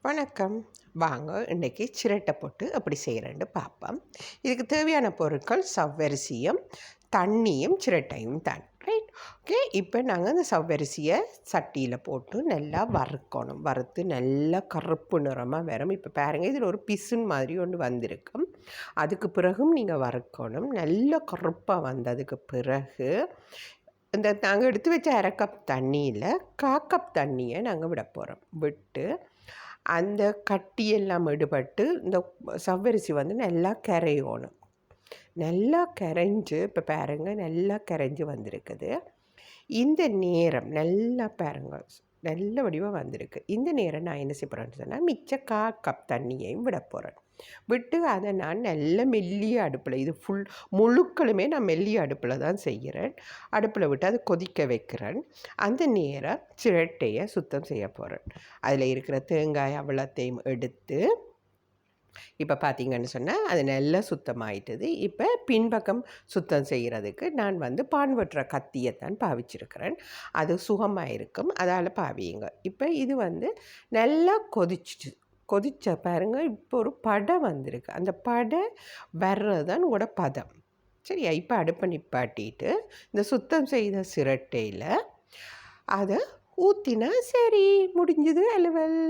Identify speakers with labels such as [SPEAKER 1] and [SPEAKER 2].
[SPEAKER 1] வணக்கம். வாங்க இன்னைக்கு சிரட்டை போட்டு எப்படி செய்கிறேன்னு பார்ப்போம். இதுக்கு தேவையான பொருட்கள் சவ்வரிசியும் தண்ணியும் சிரட்டையும் தான். ரைட். ஓகே. இப்போ நாங்கள் அந்த சவ்வரிசியை சட்டியில் போட்டு நல்லா வறுக்கணும். வறுத்து நல்லா கருப்பு நிறமாக வரும். இப்போ பாருங்கள், இதில் ஒரு பிசுன் மாதிரி ஒன்று வந்திருக்கும். அதுக்கு பிறகும் நீங்கள் வறுக்கணும். நல்ல கருப்பாக வந்ததுக்கு பிறகு இந்த நாங்கள் எடுத்து வச்ச 1/2 கப் தண்ணியில் 1/4 கப் தண்ணியை நாங்கள் விட போகிறோம். விட்டு அந்த கட்டியெல்லாம் எடுபட்டு இந்த சவ்வரிசி வந்து நல்லா கரையணும். நல்லா கரைஞ்சு இப்போ பாருங்கள், நல்லா கரைஞ்சி வந்திருக்குது. இந்த நேரம் நல்லா பாருங்கள், நல்ல வடிவாக வந்திருக்கு. இந்த நேரம் நான் என்ன செய்ய போகிறேன்னு சொன்னால், மிச்ச 1/4 கப் தண்ணியையும் விட போகிறேன். விட்டு அதை நான் நல்ல மெல்லிய அடுப்பில், இது முழுக்களுமே நான் மெல்லிய அடுப்பில் தான் செய்கிறேன். அடுப்பில் விட்டு அதை கொதிக்க வைக்கிறேன். அந்த நேரம் சிரட்டையை சுத்தம் செய்ய போகிறேன். அதில் இருக்கிற தேங்காய் அவ்வளத்தையும் எடுத்து இப்போ பார்த்தீங்கன்னு சொன்னால் அது நல்லா சுத்தமாயிட்டது. இப்போ பின்பக்கம் சுத்தம் செய்கிறதுக்கு நான் வந்து பான் வெட்டுற கத்தியைத்தான் பாவிச்சிருக்கிறேன். அது சுகமாக இருக்கும், அதால் பாவியுங்க. இப்போ இது வந்து நல்லா கொதிச்ச பாருங்கள், இப்போ ஒரு படை வந்திருக்கு. அந்த படை வர்றது தான் உங்களோட பதம். சரியா? இப்போ அடுப்பை நிப்பாட்டிட்டு இந்த சுத்தம் செய்த சிரட்டையில் அதை ஊற்றினா சரி, முடிஞ்சது அலுவல்.